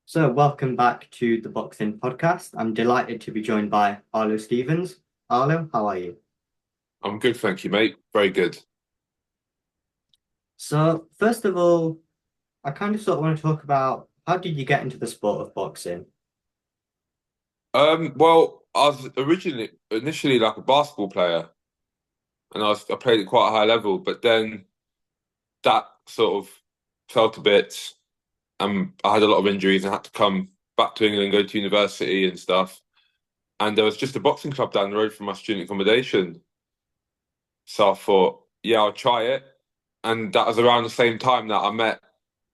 So, welcome back to the Boxing Podcast. I'm delighted to be joined by Arlo Stevens. Arlo, how are you? I'm good, thank you, mate. Very good. So, first of all, I kind of sort of want to talk about how did you get into the sport of boxing? Well, I was initially like a basketball player, and I played at quite a high level, but then that sort of fell to bits, and I had a lot of injuries and had to come back to England, go to university and stuff. And there was just a boxing club down the road from my student accommodation, so I thought, yeah, I'll try it. And that was around the same time that I met.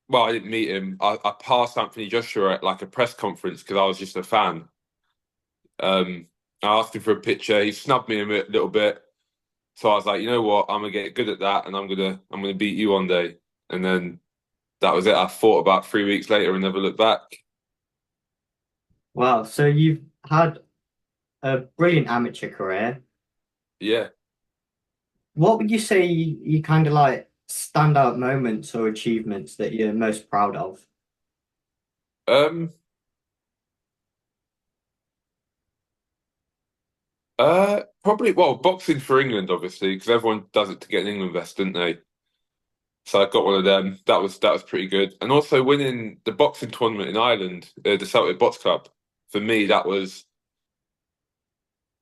Well, I didn't meet him. I passed Anthony Joshua at like a press conference because I was just a fan. I asked him for a picture. He snubbed me a little bit. So I was like, you know what? I'm gonna get good at that, and I'm gonna beat you one day. And then that was it. I fought about 3 weeks later and never looked back. Wow, so you've had a brilliant amateur career. Yeah. What would you say you kind of like standout moments or achievements that you're most proud of? Um. Probably. Well, boxing for England, obviously, because everyone does it to get an England vest, didn't they? So I got one of them. That was pretty good. And also winning the boxing tournament in Ireland, the Celtic Box Club. For me, that was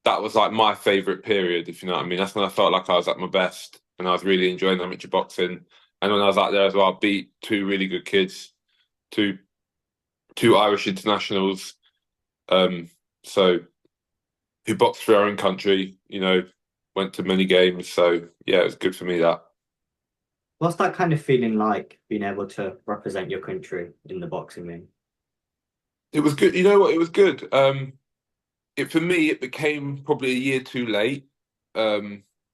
like my favorite period, if you know what I mean. That's when I felt like I was at my best and I was really enjoying amateur boxing. And when I was out there as well, I beat two really good kids, two two Irish internationals, um, so who boxed for our own country, went to many games. So yeah, it was good for me that. What's that kind of feeling like being able to represent your country in the boxing ring? It was good. You know what? It was good. It for me, it became probably a year too late.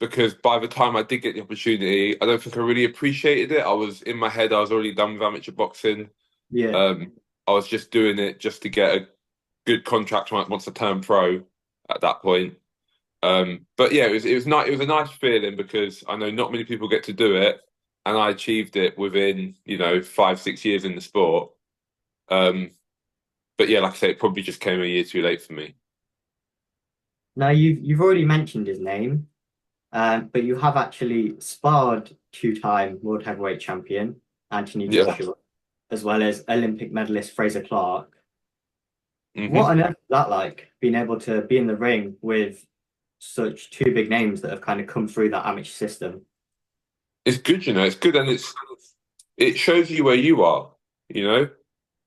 Because by the time I did get the opportunity, I don't think I really appreciated it. I was in my head, I was already done with amateur boxing. Yeah. Um, I was just doing it just to get a good contract once I turned pro at that point. But yeah, it was nice. It was a nice feeling because I know not many people get to do it, and I achieved it within 5 6 years in the sport. Um, but yeah, like I say, it probably just came a year too late for me. Now you've already mentioned his name. But you have actually sparred two-time world heavyweight champion Anthony Yeah. Joshua, as well as Olympic medalist Fraser Clarke. What hmm on earth is that like, being able to be in the ring with such two big names that have kind of come through that amateur system? It's good, It's good, and it shows you where you are. You know,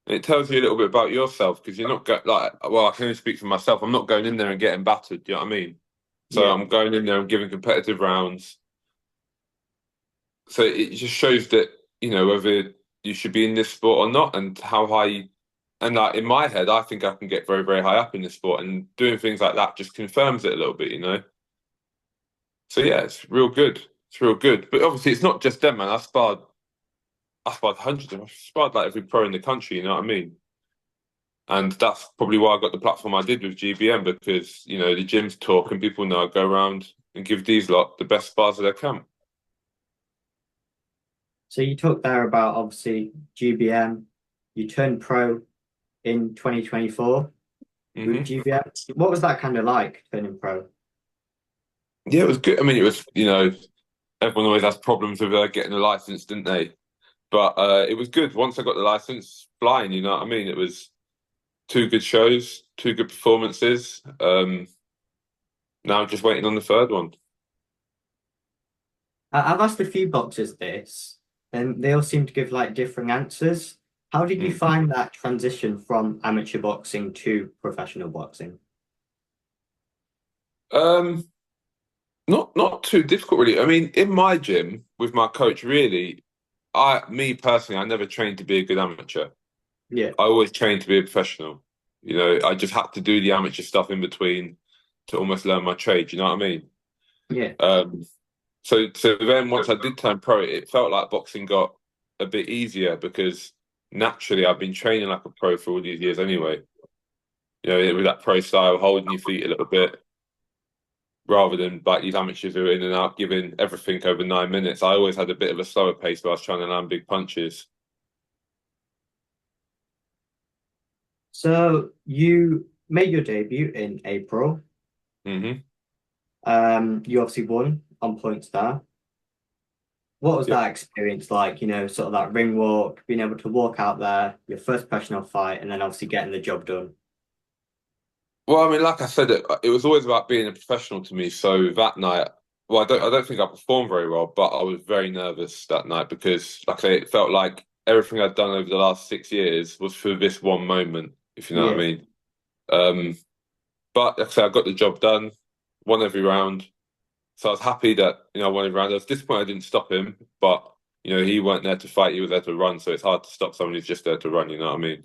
and it tells you a little bit about yourself because you're not like. Well, I can only speak for myself. I'm not going in there and getting battered. You know what I mean? So Yeah. I'm going in there and giving competitive rounds. So it just shows that whether you should be in this sport or not, and how high. And like in my head, I think I can get very, very high up in this sport, and doing things like that just confirms it a little bit. So yeah, it's real good. It's real good. But obviously, it's not just them, man. I sparred hundreds of. I sparred like every pro in the country. You know what I mean? And that's probably why I got the platform I did with GBM because the gyms talk and people know I go around and give these lot the best spars of their camp. So you talked there about obviously GBM. You turned pro in 2024 with hmm GBM. What was that kind of like turning pro? Yeah, it was good. I mean, it was everyone always has problems with getting a license, didn't they? But it was good. Once I got the license, flying. You know what I mean? It was two good shows, two good performances. Now just waiting on the third one. I've asked a few boxers this, and they all seem to give like differing answers. How did you Mm. find that transition from amateur boxing to professional boxing? Um, not too difficult really. I mean, in my gym with my coach, really, me personally, I never trained to be a good amateur. Yeah, I always trained to be a professional. I just had to do the amateur stuff in between to almost learn my trade. You know what I mean? yeah. Um, so then once I did turn pro, it felt like boxing got a bit easier because naturally I've been training like a pro for all these years anyway. With that pro style, holding your feet a little bit rather than like these amateurs who are in and out giving everything over 9 minutes. I always had a bit of a slower pace where I was trying to land big punches. So you made your debut in April. Hmm. You obviously won on points there. What was Yeah. that experience like? Sort of that ring walk, being able to walk out there, your first professional fight, and then obviously getting the job done. Well, I mean, like I said, it was always about being a professional to me. So that night, well, I don't think I performed very well, but I was very nervous that night because, like I say, it felt like everything I'd done over the last 6 years was for this one moment, if you know what I Yeah. mean. Um, but like I say, I got the job done, won every round. So I was happy that, I won every round. I was disappointed I didn't stop him, but, he weren't there to fight, he was there to run. So it's hard to stop someone who's just there to run, you know what I mean?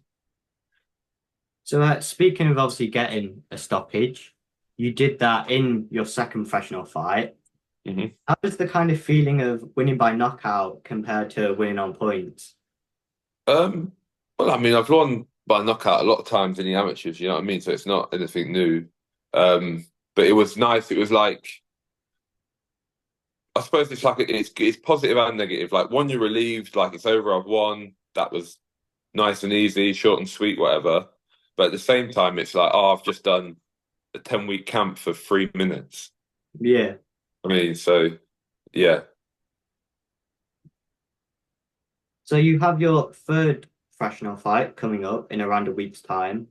So speaking of obviously getting a stoppage, you did that in your second professional fight. Hmm. How does the kind of feeling of winning by knockout compared to winning on points? Um, well, I mean, I've won by knockout a lot of times in the amateurs, you know what I mean? So it's not anything new. Um, but it was nice. It was like, I suppose it's like it's positive and negative. Like one, you're relieved, like it's over, I've won. That was nice and easy, short and sweet, whatever. But at the same time, it's like, oh, I've just done a 10-week camp for 3 minutes. Yeah. I mean, so yeah. So you have your third professional fight coming up in around a week's time.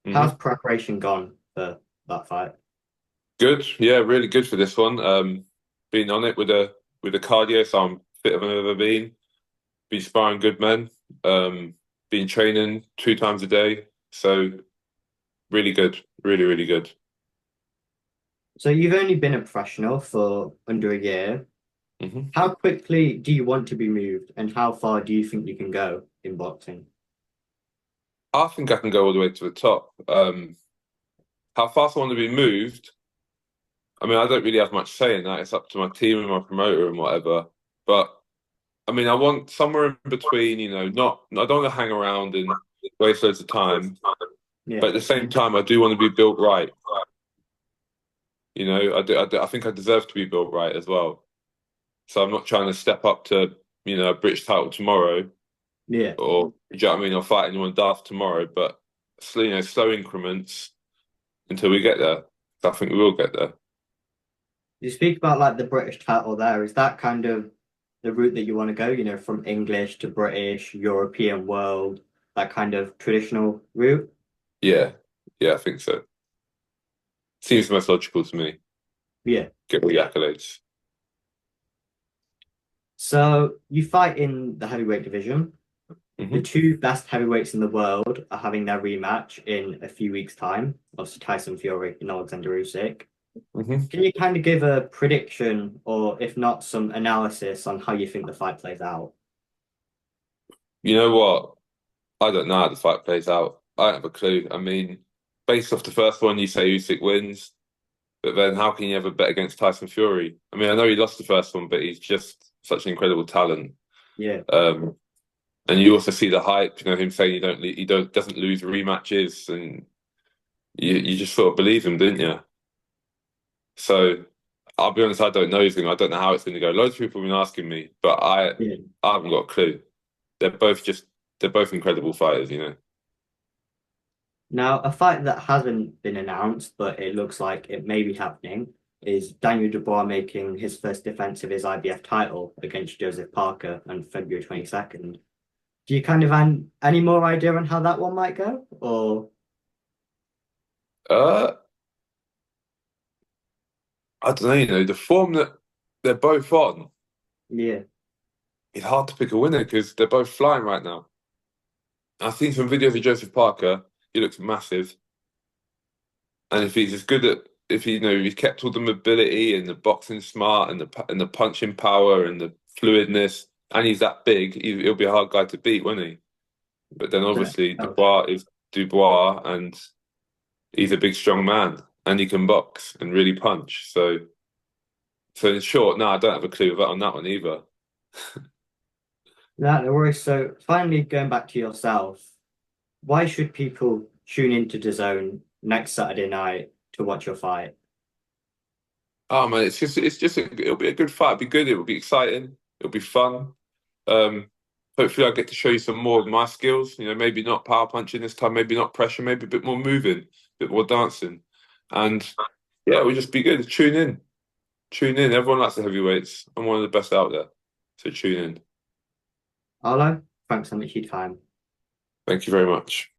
How's Hmm. preparation gone for that fight? Good. Yeah, really good for this one. Been on it with a cardio, so I'm fitter than I've ever been. Been sparring good men. Been training 2 times a day. So really good. Really, really good. So you've only been a professional for under a year. Hmm. How quickly do you want to be moved, and how far do you think you can go in boxing? I think I can go all the way to the top. How fast I want to be moved, I mean, I don't really have much say in that. It's up to my team and my promoter and whatever. But I mean, I want somewhere in between, I don't want to hang around and waste loads of time. But Yeah. at the same time, I do want to be built right. I think I deserve to be built right as well. So I'm not trying to step up to, a British title tomorrow Yeah. or, do you know what I mean, or fight anyone daft tomorrow, but slow increments until we get there. I think we will get there. You speak about like the British title there. Is that kind of the route that you want to go, from English to British, European world, that kind of traditional route? Yeah, yeah, I think so. Seems the most logical to me. Yeah. Get all the accolades. So you fight in the heavyweight division. The Hmm. two best heavyweights in the world are having their rematch in a few weeks' time. Obviously, Tyson Fury and Alexander Usyk. Hmm. Can you kind of give a prediction, or if not, some analysis on how you think the fight plays out? You know what? I don't know how the fight plays out. I don't have a clue. I mean, based off the first one, you say Usyk wins, but then how can you ever bet against Tyson Fury? I mean, I know he lost the first one, but he's just such an incredible talent. Yeah. Um, and you also see the hype, him saying he don't doesn't lose rematches, and you just sort of believe him, didn't you? So I'll be honest, I don't know anything. I don't know how it's going to go. Loads of people have been asking me, but Yeah. I haven't got a clue. They're both just they're both incredible fighters. Now, a fight that hasn't been announced, but it looks like it may be happening, is Daniel Dubois making his first defense of his IBF title against Joseph Parker on February 22nd. Do you kind of have any more idea on how that one might go? Or, Uh, I don't know. The form that they're both on, yeah, it's hard to pick a winner because they're both flying right now. I've seen some videos of Joseph Parker. He looks massive, and if he's as good at if he, he's kept all the mobility and the boxing smart and the punching power and the fluidness, and he's that big, he'll be a hard guy to beat, won't he? But then obviously oh, Dubois is Dubois, and he's a big, strong man, and he can box and really punch. So in short, no, I don't have a clue on that one either. no worries. So, finally, going back to yourself, why should people tune into DAZN next Saturday night to watch your fight? Oh man, it'll be a good fight. It'll be good. It'll be exciting. It'll be fun. Um, hopefully I get to show you some more of my skills. You know, maybe not power punching this time, maybe not pressure, maybe a bit more moving, a bit more dancing. And yeah, we'll just be good. Tune in. Tune in. Everyone likes the heavyweights. I'm one of the best out there. So tune in. Arlo, thanks so much for your time. Thank you very much.